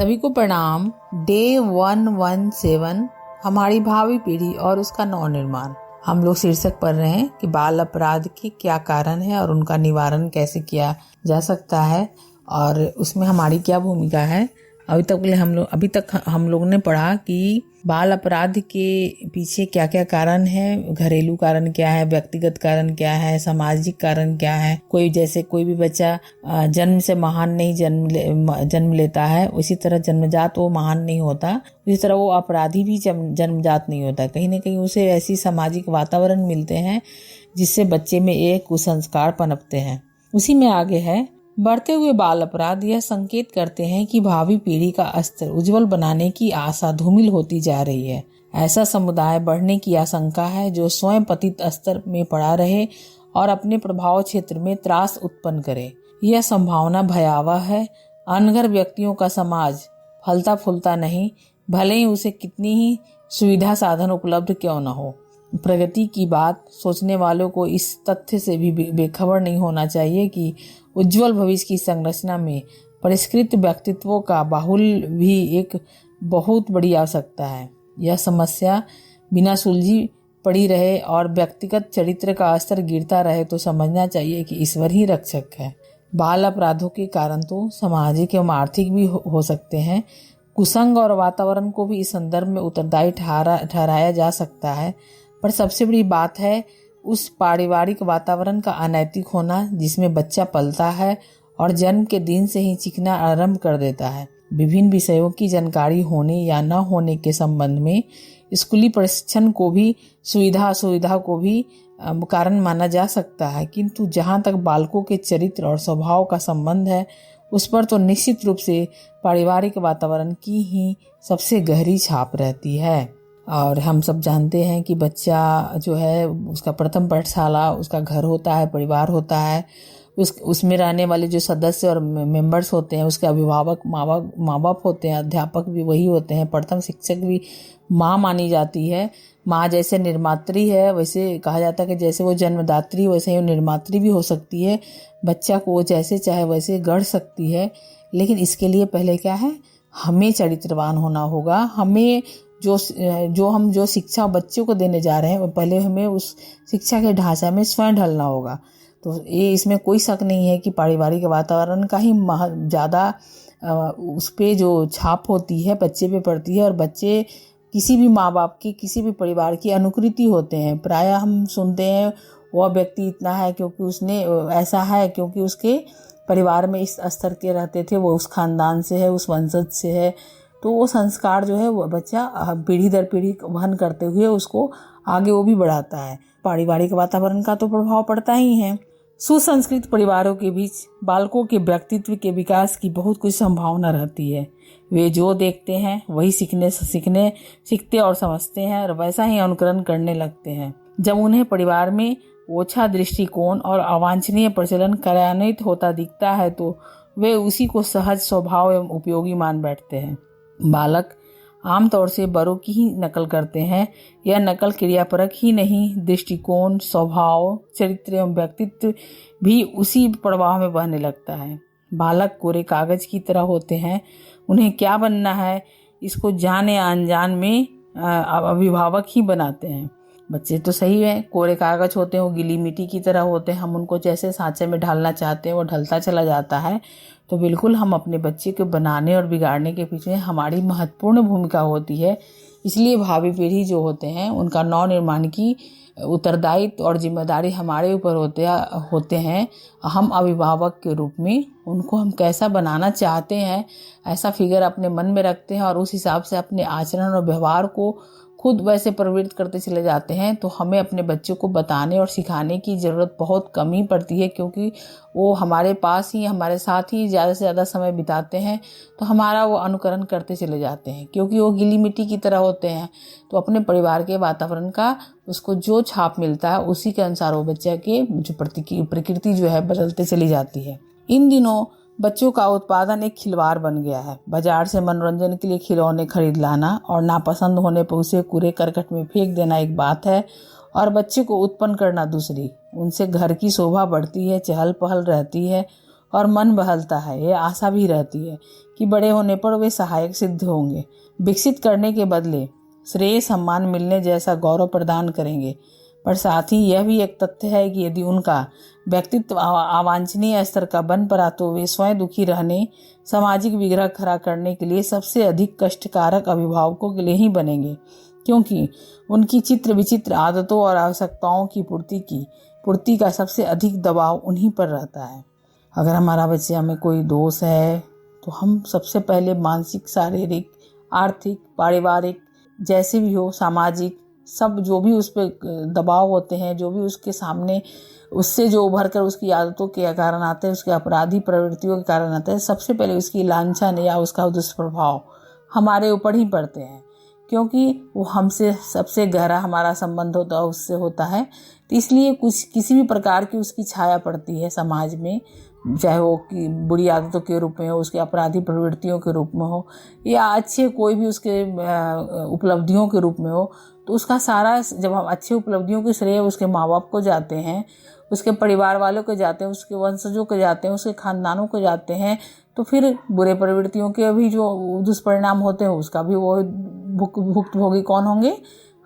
सभी को प्रणाम। डे 117 हमारी भावी पीढ़ी और उसका नवनिर्माण। हम लोग शीर्षक पढ़ रहे हैं कि बाल अपराध के क्या कारण है और उनका निवारण कैसे किया जा सकता है और उसमें हमारी क्या भूमिका है। अभी तक हम लोग ने पढ़ा कि बाल अपराध के पीछे क्या क्या कारण है, घरेलू कारण क्या है, व्यक्तिगत कारण क्या है, सामाजिक कारण क्या है। कोई भी बच्चा जन्म से महान नहीं जन्म लेता है, उसी तरह जन्मजात वो महान नहीं होता, उसी तरह वो अपराधी भी जन्मजात नहीं होता। कहीं ना कहीं उसे ऐसी सामाजिक वातावरण मिलते हैं जिससे बच्चे में एक कुसंस्कार पनपते हैं। उसी में आगे है, बढ़ते हुए बाल अपराध यह संकेत करते हैं कि भावी पीढ़ी का स्तर उज्जवल बनाने की आशा धूमिल होती जा रही है। ऐसा समुदाय बढ़ने की आशंका है जो स्वयं पतित स्तर में पड़ा रहे और अपने प्रभाव क्षेत्र में त्रास उत्पन्न करे। यह संभावना भयावह है। अनगर व्यक्तियों का समाज फलता फूलता नहीं, भले ही उसे कितनी ही सुविधा साधन उपलब्ध क्यों न हो। प्रगति की बात सोचने वालों को इस तथ्य से भी बेखबर नहीं होना चाहिए कि उज्जवल भविष्य की संरचना में परिष्कृत व्यक्तित्वों का बाहुल्य भी एक बहुत बड़ी आवश्यकता है। यह समस्या बिना सुलझी पड़ी रहे और व्यक्तिगत चरित्र का स्तर गिरता रहे तो समझना चाहिए कि ईश्वर ही रक्षक है। बाल अपराधों के कारण तो सामाजिक एवं आर्थिक भी हो सकते हैं। कुसंग और वातावरण को भी इस संदर्भ में उत्तरदायी ठहराया जा सकता है, पर सबसे बड़ी बात है उस पारिवारिक वातावरण का अनैतिक होना जिसमें बच्चा पलता है और जन्म के दिन से ही सीखना आरंभ कर देता है। विभिन्न विषयों की जानकारी होने या न होने के संबंध में स्कूली प्रशिक्षण को भी सुविधा को भी कारण माना जा सकता है, किंतु जहाँ तक बालकों के चरित्र और स्वभाव का संबंध है उस पर तो निश्चित रूप से पारिवारिक वातावरण की ही सबसे गहरी छाप रहती है। और हम सब जानते हैं कि बच्चा जो है उसका प्रथम पाठशाला उसका घर होता है, परिवार होता है। उसमें रहने वाले जो सदस्य और मेंबर्स होते हैं, उसके अभिभावक माँ बाप होते हैं, अध्यापक भी वही होते हैं। प्रथम शिक्षक भी माँ मानी जाती है। माँ जैसे निर्मात्री है, वैसे कहा जाता है कि जैसे वो जन्मदात्री वैसे ही निर्मात्री भी हो सकती है। बच्चा को वो जैसे चाहे वैसे गढ़ सकती है, लेकिन इसके लिए पहले क्या है, हमें चरित्रवान होना होगा। हमें जो शिक्षा बच्चों को देने जा रहे हैं पहले हमें उस शिक्षा के ढांचा में स्वयं ढलना होगा। तो ये इसमें कोई शक नहीं है कि पारिवारिक वातावरण का ही ज़्यादा उस पे जो छाप होती है बच्चे पे पड़ती है। और बच्चे किसी भी माँ बाप की, किसी भी परिवार की अनुकृति होते हैं। प्रायः हम सुनते हैं वह व्यक्ति इतना है क्योंकि उसने ऐसा है, क्योंकि उसके परिवार में इस स्तर के रहते थे, वो उस खानदान से है, उस वंशज से है। तो वो संस्कार जो है वो बच्चा पीढ़ी दर पीढ़ी वहन करते हुए उसको आगे वो भी बढ़ाता है। पारिवारिक वातावरण का तो प्रभाव पड़ता ही है। सुसंस्कृत परिवारों के बीच बालकों के व्यक्तित्व के विकास की बहुत कुछ संभावना रहती है। वे जो देखते हैं वही सीखते और समझते हैं और वैसा ही अनुकरण करने लगते हैं। जब उन्हें परिवार में ओछा दृष्टिकोण और अवांछनीय प्रचलन कार्यान्वित होता दिखता है तो वे उसी को सहज स्वभाव एवं उपयोगी मान बैठते हैं। बालक आमतौर से बड़ों की ही नकल करते हैं। यह नकल क्रियापरक ही नहीं, दृष्टिकोण, स्वभाव, चरित्र एवं व्यक्तित्व भी उसी प्रवाह में बहने लगता है। बालक कोरे कागज की तरह होते हैं। उन्हें क्या बनना है इसको जाने अनजान में अभिभावक ही बनाते हैं। बच्चे तो सही है, कोरे कागज होते हैं, वो गीली मिट्टी की तरह होते हैं। हम उनको जैसे सांचे में ढालना चाहते हैं वो ढलता चला जाता है। तो बिल्कुल हम अपने बच्चे को बनाने और बिगाड़ने के पीछे हमारी महत्वपूर्ण भूमिका होती है। इसलिए भावी पीढ़ी जो होते हैं उनका नव निर्माण की उत्तरदायित्व और जिम्मेदारी हमारे ऊपर होते हैं। हम अभिभावक के रूप में उनको हम कैसा बनाना चाहते हैं ऐसा फिगर अपने मन में रखते हैं और उस हिसाब से अपने आचरण और व्यवहार को खुद वैसे प्रवृत्त करते चले जाते हैं। तो हमें अपने बच्चों को बताने और सिखाने की ज़रूरत बहुत कम ही पड़ती है, क्योंकि वो हमारे पास ही हमारे साथ ही ज़्यादा से ज़्यादा समय बिताते हैं। तो हमारा वो अनुकरण करते चले जाते हैं, क्योंकि वो गीली मिट्टी की तरह होते हैं। तो अपने परिवार के वातावरण का उसको जो छाप मिलता है उसी के अनुसार वो बच्चे के जो प्रकृति जो है बदलते चली जाती है। इन दिनों बच्चों का उत्पादन एक खिलवाड़ बन गया है। बाजार से मनोरंजन के लिए खिलौने खरीद लाना और नापसंद होने पर उसे कूड़े करकट में फेंक देना एक बात है और बच्चे को उत्पन्न करना दूसरी। उनसे घर की शोभा बढ़ती है, चहल पहल रहती है, और मन बहलता है। यह आशा भी रहती है कि बड़े होने पर वे सहायक सिद्ध होंगे, विकसित करने के बदले श्रेय सम्मान मिलने जैसा गौरव प्रदान करेंगे। पर साथ ही यह भी एक तथ्य है कि यदि उनका व्यक्तित्व अवांछनीय स्तर का बन पड़ा तो वे स्वयं दुखी रहने, सामाजिक विग्रह खड़ा करने के लिए सबसे अधिक कष्टकारक अभिभावकों के लिए ही बनेंगे, क्योंकि उनकी चित्र विचित्र आदतों और आवश्यकताओं की पूर्ति का सबसे अधिक दबाव उन्हीं पर रहता है। अगर हमारा बच्चे में कोई दोष है तो हम सबसे पहले मानसिक, शारीरिक, आर्थिक, पारिवारिक, जैसे भी हो, सामाजिक, सब जो भी उस पर दबाव होते हैं, जो भी उसके सामने उससे जो उभर कर उसकी आदतों के कारण आते हैं, उसके अपराधी प्रवृत्तियों के कारण आते हैं, सबसे पहले उसकी लांछन या उसका दुष्प्रभाव हमारे ऊपर ही पड़ते हैं, क्योंकि वो हमसे सबसे गहरा हमारा संबंध उससे होता है। तो इसलिए किसी भी प्रकार की उसकी छाया पड़ती है समाज में, चाहे वो कि बुरी आदतों के रूप में हो, उसके अपराधी प्रवृत्तियों के रूप में हो, या अच्छे कोई भी उसके उपलब्धियों के रूप में हो, तो उसका सारा, जब हम अच्छी उपलब्धियों के श्रेय उसके माँ बाप को जाते हैं, उसके परिवार वालों को जाते हैं, उसके वंशजों को जाते हैं, उसके खानदानों को जाते हैं, तो फिर बुरे प्रवृत्तियों के भी जो दुष्परिणाम होते हैं उसका भी वो भुक्तभोगी कौन होंगे?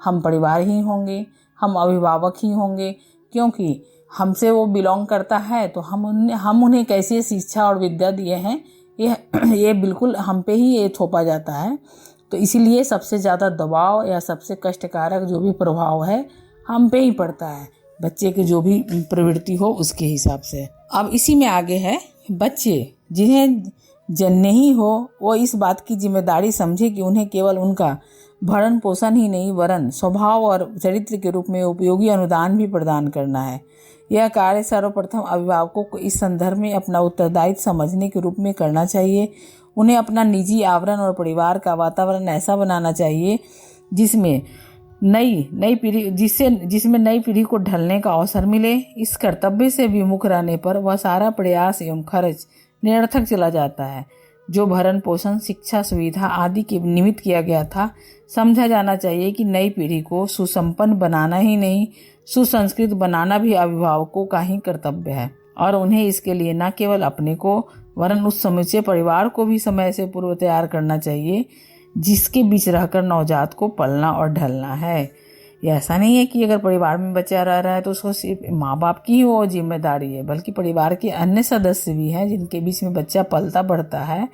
हम परिवार ही होंगे, हम अभिभावक ही होंगे, क्योंकि हमसे वो बिलोंग करता है। तो हम उन्हें कैसी शिक्षा और विद्या दिए हैं, ये बिल्कुल हम पे ही ये थोपा जाता है। तो इसीलिए सबसे ज़्यादा दबाव या सबसे कष्टकारक जो भी प्रभाव है हम पे ही पड़ता है, बच्चे की जो भी प्रवृत्ति हो उसके हिसाब से। अब इसी में आगे है, बच्चे जिन्हें जन्मे ही हो वो इस बात की जिम्मेदारी समझे कि उन्हें केवल उनका भरण पोषण ही नहीं वरन स्वभाव और चरित्र के रूप में उपयोगी अनुदान भी प्रदान करना है। यह कार्य सर्वप्रथम अभिभावकों को इस संदर्भ में अपना उत्तरदायित्व समझने के रूप में करना चाहिए। उन्हें अपना निजी आवरण और परिवार का वातावरण ऐसा बनाना चाहिए जिसमें नई पीढ़ी को ढलने का अवसर मिले। इस कर्तव्य से विमुख रहने पर वह सारा प्रयास एवं खर्च निरर्थक चला जाता है जो भरण पोषण, शिक्षा, सुविधा आदि के निमित्त किया गया था। समझा जाना चाहिए कि नई पीढ़ी को सुसंपन्न बनाना ही नहीं, सुसंस्कृत बनाना भी अभिभावकों का ही कर्तव्य है, और उन्हें इसके लिए न केवल अपने को वरन उस समूचे परिवार को भी समय से पूर्व तैयार करना चाहिए जिसके बीच रहकर नवजात को पलना और ढलना है। ये ऐसा नहीं है कि अगर परिवार में बच्चा रह रहा है तो उसको सिर्फ माँ बाप की ही वो जिम्मेदारी है, बल्कि परिवार के अन्य सदस्य भी हैं जिनके बीच में बच्चा पलता बढ़ता है,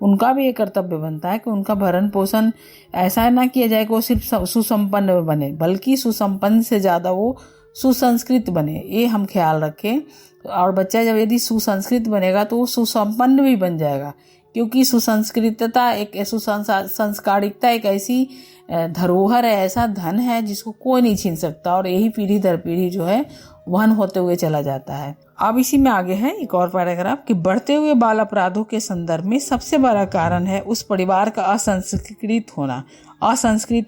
उनका भी एक कर्तव्य बनता है कि उनका भरण पोषण ऐसा ना किया जाए कि वो सिर्फ सुसंपन्न बने, बल्कि सुसंपन्न से ज़्यादा वो सुसंस्कृत बने, ये हम ख्याल रखें। और बच्चा जब यदि सुसंस्कृत बनेगा तो वो सुसंपन्न भी बन जाएगा, क्योंकि सुसंस्कृतता संस्कारिकता एक ऐसी धरोहर है, ऐसा धन है जिसको कोई नहीं छीन सकता, और यही पीढ़ी दर पीढ़ी जो है वहन होते हुए चला जाता है। अब इसी में आगे है एक और पैराग्राफ कि बढ़ते हुए बाल अपराधों के संदर्भ में सबसे बड़ा कारण है उस परिवार का असंस्कृत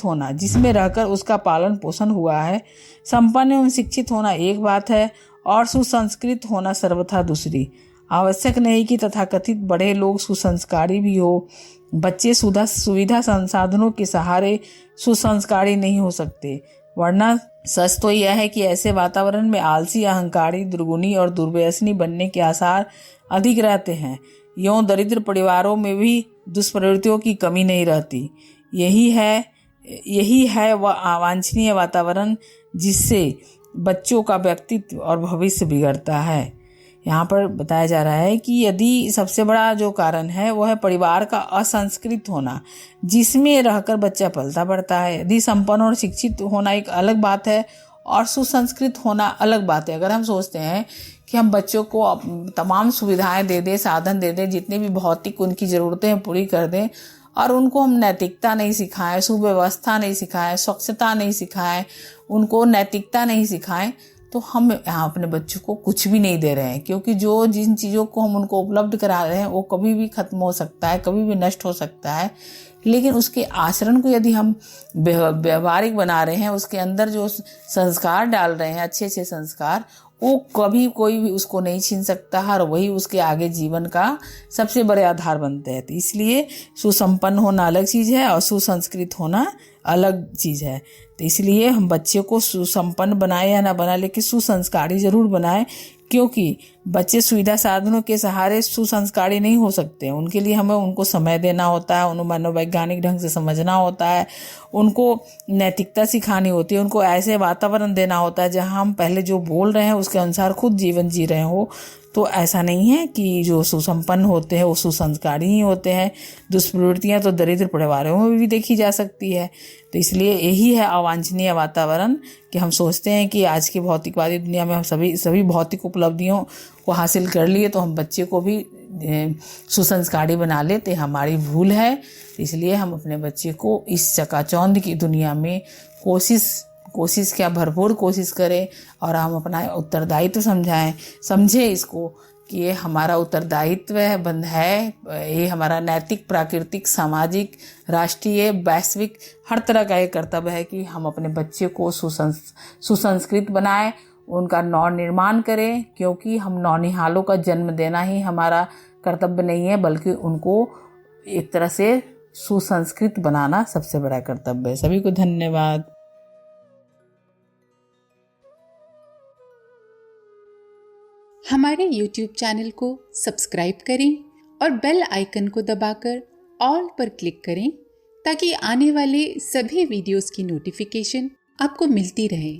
होना जिसमें रहकर उसका पालन पोषण हुआ है। संपन्न एवं शिक्षित होना एक बात है और सुसंस्कृत होना सर्वथा दूसरी। आवश्यक नहीं कि तथाकथित बड़े लोग सुसंस्कारी भी हो, बच्चे सुविधा संसाधनों के सहारे सुसंस्कारी नहीं हो सकते, वरना सच तो यह है कि ऐसे वातावरण में आलसी, अहंकारी, दुर्गुणी और दुर्व्यसनी बनने के आसार अधिक रहते हैं। यूं दरिद्र परिवारों में भी दुष्प्रवृत्तियों की कमी नहीं रहती। यही है वह अवांछनीय वातावरण जिससे बच्चों का व्यक्तित्व और भविष्य बिगड़ता है। यहाँ पर बताया जा रहा है कि यदि सबसे बड़ा जो कारण है वह है परिवार का असंस्कृत होना जिसमें रहकर बच्चा पलता बढ़ता है। यदि संपन्न और शिक्षित होना एक अलग बात है और सुसंस्कृत होना अलग बात है। अगर हम सोचते हैं कि हम बच्चों को तमाम सुविधाएं दे दें, साधन दे दें, जितने भी भौतिक उनकी ज़रूरतें हैं पूरी कर दें, और उनको हम नैतिकता नहीं सिखाएं, सुव्यवस्था नहीं सिखाएं, स्वच्छता नहीं सिखाएं, उनको नैतिकता नहीं सिखाएं, तो हम यहाँ अपने बच्चों को कुछ भी नहीं दे रहे हैं, क्योंकि जिन चीज़ों को हम उनको उपलब्ध करा रहे हैं वो कभी भी खत्म हो सकता है, कभी भी नष्ट हो सकता है। लेकिन उसके आचरण को यदि हम व्यवहारिक बना रहे हैं, उसके अंदर जो संस्कार डाल रहे हैं, अच्छे अच्छे संस्कार, वो कभी कोई भी उसको नहीं छीन सकता है, और वही उसके आगे जीवन का सबसे बड़े आधार बनते हैं। तो इसलिए सुसंपन्न होना अलग चीज़ है और सुसंस्कृत होना अलग चीज़ है। तो इसलिए हम बच्चे को सुसंपन्न बनाए या ना बनाए, लेकिन सुसंस्कारी ज़रूर बनाए, क्योंकि बच्चे सुविधा साधनों के सहारे सुसंस्कारी नहीं हो सकते। उनके लिए हमें उनको समय देना होता है, उन्हें मनोवैज्ञानिक ढंग से समझना होता है, उनको नैतिकता सिखानी होती है, उनको ऐसे वातावरण देना होता है जहाँ हम पहले जो बोल रहे हैं उसके अनुसार खुद जीवन जी रहे हो। तो ऐसा नहीं है कि जो सुसंपन्न होते हैं वो सुसंस्कारी ही होते हैं। दुष्प्रवृत्तियाँ तो दरिद्र परिवारों में भी देखी जा सकती है। तो इसलिए यही है अवांछनीय वातावरण कि हम सोचते हैं कि आज की भौतिकवादी दुनिया में हम सभी भौतिक उपलब्धियों को हासिल कर लिए तो हम बच्चे को भी सुसंस्कारी बना लेते। हमारी भूल है। इसलिए हम अपने बच्चे को इस चकाचौंध की दुनिया में कोशिश क्या भरपूर कोशिश करें और हम अपना उत्तरदायित्व समझें इसको कि ये हमारा उत्तरदायित्व है, ये हमारा नैतिक, प्राकृतिक, सामाजिक, राष्ट्रीय, वैश्विक हर तरह का ये कर्तव्य है कि हम अपने बच्चे को सुसंस्कृत बनाएं, उनका नव निर्माण करें, क्योंकि हम नौनिहालों का जन्म देना ही हमारा कर्तव्य नहीं है, बल्कि उनको एक तरह से सुसंस्कृत बनाना सबसे बड़ा कर्तव्य है। सभी को धन्यवाद। हमारे YouTube चैनल को सब्सक्राइब करें और बेल आइकन को दबाकर ऑल पर क्लिक करें ताकि आने वाले सभी वीडियोस की नोटिफिकेशन आपको मिलती रहे।